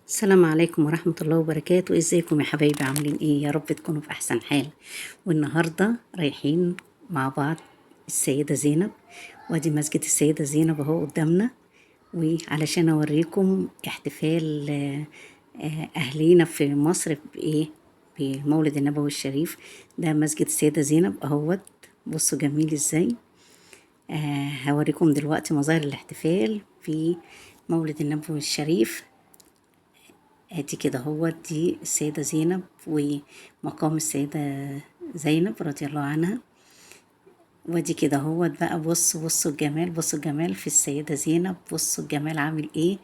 السلام عليكم ورحمة الله وبركاته. ازيكم يا حبايبي؟ عاملين ايه؟ يا رب تكونوا في احسن حال. والنهاردة رايحين مع بعض السيدة زينب، وادي مسجد السيدة زينب اهو قدامنا، وعلشان اوريكم احتفال اهلينا في مصر بايه، بمولد النبوي الشريف. ده مسجد السيدة زينب اهوت، بصوا جميل ازاي. هوريكم دلوقتي مظاهر الاحتفال في مولد النبوي الشريف. ادي كده هو دي السيدة زينب ومقام السيدة زينب رضي الله عنها. وادي كده هو بقى، بصوا الجمال، بصوا الجمال في السيدة زينب، بصوا الجمال عامل ايه.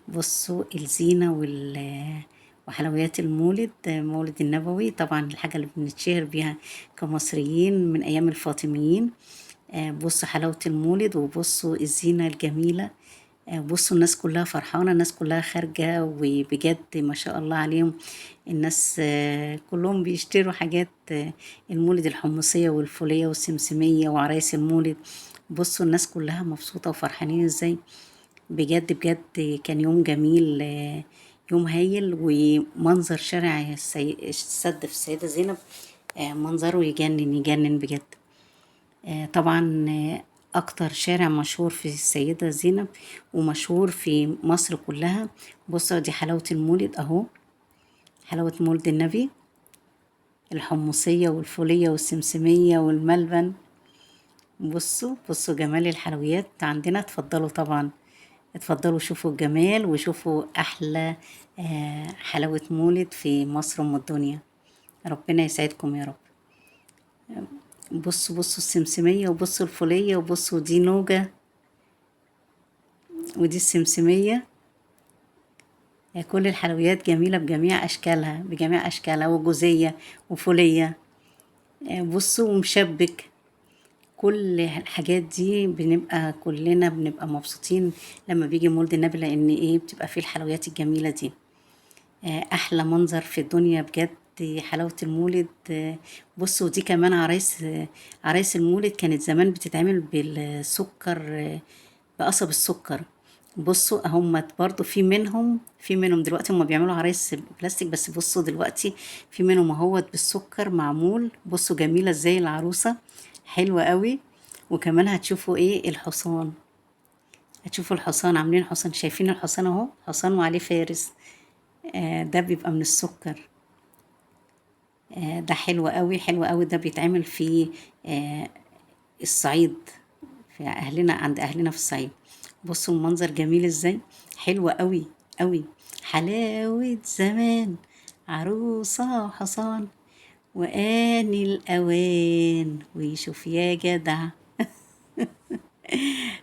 بصوا الزينة وحلويات المولد، مولد النبوي طبعا الحاجة اللي بنتشهر بيها كمصريين من أيام الفاطميين. بصوا حلاوة المولد وبصوا الزينة الجميلة. بصوا الناس كلها فرحانة، الناس كلها خارجة، وبجد ما شاء الله عليهم. الناس كلهم بيشتروا حاجات المولد، الحمصية والفولية والسمسمية وعرايس المولد. بصوا الناس كلها مبسوطة وفرحانين ازاي. بجد بجد كان يوم جميل، يوم هايل. ومنظر شارع السد في السيدة زينب منظره يجنن يجنن بجد. طبعا اكتر شارع مشهور في السيدة زينب ومشهور في مصر كلها. بصوا دي حلاوة المولد اهو، حلاوة مولد النبي، الحمصية والفولية والسمسمية والملبن. بصوا جمال الحلويات عندنا. اتفضلوا طبعا، اتفضلوا شوفوا الجمال وشوفوا احلى حلاوة مولد في مصر ام الدنيا. ربنا يسعدكم يا رب. بصوا السمسمية، وبصوا الفولية، وبصوا دي نوجة، ودي السمسمية. كل الحلويات جميلة بجميع أشكالها، بجميع أشكالها، وجوزية وفولية. بصوا ومشبك. كل الحاجات دي بنبقى كلنا بنبقى مبسوطين لما بيجي مولد النبي، لأن إيه بتبقى فيه الحلويات الجميلة دي. أحلى منظر في الدنيا بجد حلاوة المولد. بصوا دي كمان عرايس المولد كانت زمان بتتعمل بالسكر، بقصب السكر. بصوا هم برضو في منهم دلوقتي هم بيعملوا عرايس بلاستيك، بس بصوا دلوقتي في منهم اهوت بالسكر معمول. بصوا جميلة ازاي العروسة، حلوة قوي. وكمان هتشوفوا ايه الحصان، هتشوفوا الحصان، عاملين حصان، شايفين الحصان اهو، حصان وعليه فارس. ده بيبقى من السكر. ده حلو قوي، حلو قوي. ده بيتعمل في آه الصعيد، في اهلنا، عند اهلنا في الصعيد. بصوا المنظر جميل ازاي، حلوة قوي قوي. حلاوة زمان، عروسة حصان، وآن الأوان ويشوف يا جدع.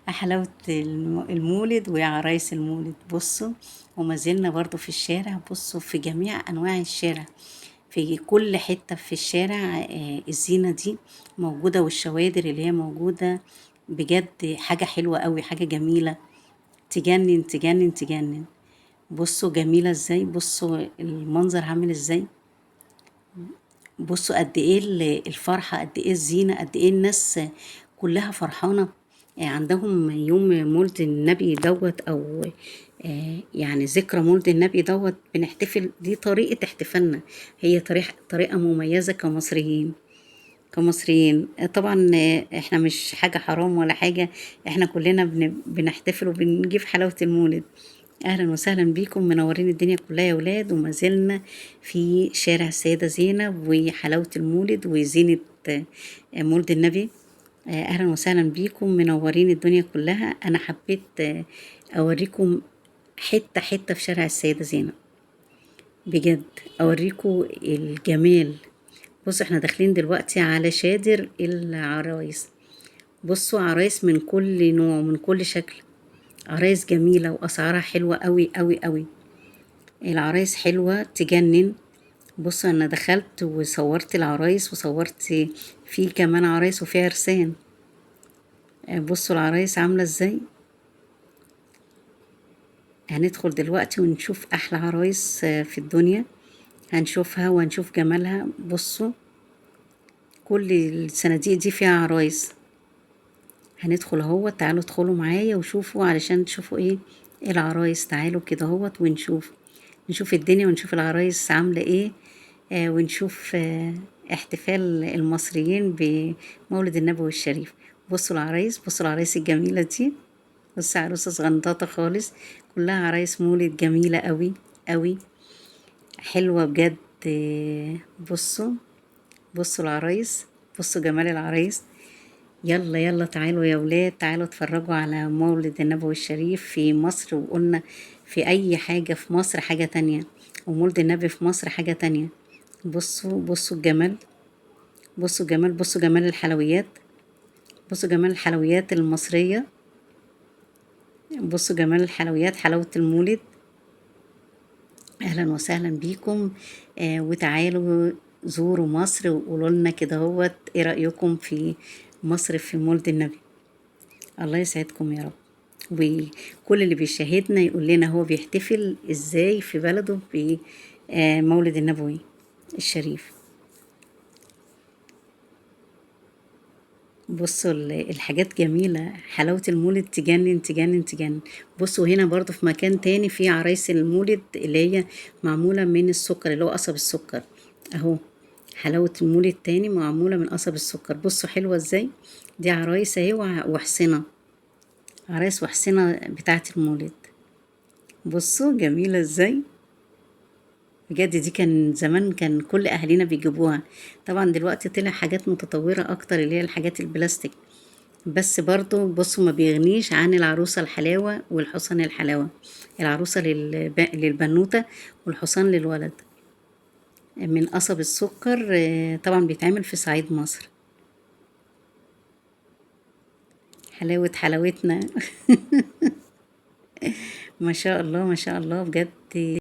حلاوة المولد ويا عرايس المولد. بصوا وما زلنا برضو في الشارع، بصوا في جميع أنواع الشارع، في كل حتة في الشارع الزينة دي موجودة، والشوادر اللي هي موجودة. بجد حاجة حلوة قوي، حاجة جميلة تجنن تجنن تجنن. بصوا جميلة ازاي، بصوا المنظر عامل ازاي. بصوا قد ايه الفرحة، قد ايه الزينة، قد ايه الناس كلها فرحانة. عندهم يوم مولد النبي دوت، او يعني ذكرى مولد النبي دوت بنحتفل. دي طريقة احتفالنا، هي طريقة مميزة كمصريين. طبعا احنا مش حاجة حرام ولا حاجة، احنا كلنا بنحتفل وبنجيب حلاوة المولد. اهلا وسهلا بيكم، منورين الدنيا كلها يا ولاد. وما زلنا في شارع السيدة زينب وحلاوة المولد وزينة مولد النبي. اهلا وسهلا بيكم، منورين الدنيا كلها. انا حبيت اوريكم حتة حتة في شارع السيدة زينب، بجد اوريكم الجمال. بصوا احنا داخلين دلوقتي على شادر العرايس. بصوا عرايس من كل نوع ومن كل شكل، عرايس جميلة وأسعارها حلوة قوي قوي قوي. العرايس حلوة تجنن. بصوا أنا دخلت وصورت العرايس، وصورت في كمان عرايس وفي عرسان. بصوا العرايس عاملة ازاي. هندخل دلوقتي ونشوف أحلى عرايس في الدنيا، هنشوفها وهنشوف جمالها. بصوا كل الصناديق دي فيها عرايس. هندخل اهو، تعالوا ادخلوا معايا وشوفوا علشان تشوفوا ايه العرايس. تعالوا كده هوت نشوف الدنيا ونشوف العرايس عاملة ايه. ونشوف احتفال المصريين بمولد النبوي الشريف. بصوا العرايس الجميلة دي. بص عروسة صغنطاطة خالص، كلها عرايس مولد جميلة قوي قوي، حلوة بجد. بصوا العرايس، بصوا جمال العرايس. يلا يلا تعالوا يا ولاد، تعالوا اتفرجوا على مولد النبوي الشريف في مصر. وقلنا في اي حاجة في مصر حاجة تانية، ومولد النبي في مصر حاجة تانية. بصوا الجمال، بصوا جمال الحلويات، بصوا جمال الحلويات المصرية، بصوا جمال الحلويات، حلاوة المولد. اهلا وسهلا بيكم. وتعالوا زوروا مصر وقولوا لنا كده هوت ايه رأيكم في مصر في مولد النبي. الله يسعدكم يا رب. وكل اللي بيشاهدنا يقول لنا هو بيحتفل ازاي في بلده بمولد النبوي الشريف. بصوا الحاجات جميلة، حلاوة المولد تجنن تجنن تجنن. بصوا هنا برضو في مكان تاني في عرايس المولد اللي هي معمولة من السكر، اللي هو قصب السكر اهو. حلاوة المولد تاني معمولة من قصب السكر. بصوا حلوة ازاي. دي عرايس اهي وحصنة، عرايس وحصنة بتاعة المولد. بصوا جميلة ازاي بجد. دي كان زمان كان كل اهالينا بيجيبوها. طبعا دلوقتي طلع حاجات متطورة اكتر اللي هي الحاجات البلاستيك، بس برضو بصوا ما بيغنيش عن العروسة الحلاوة والحصان الحلاوة. العروسة للبنوتة والحصان للولد من قصب السكر. طبعا بيتعمل في صعيد مصر. حلاوة حلاوتنا. ما شاء الله ما شاء الله بجد.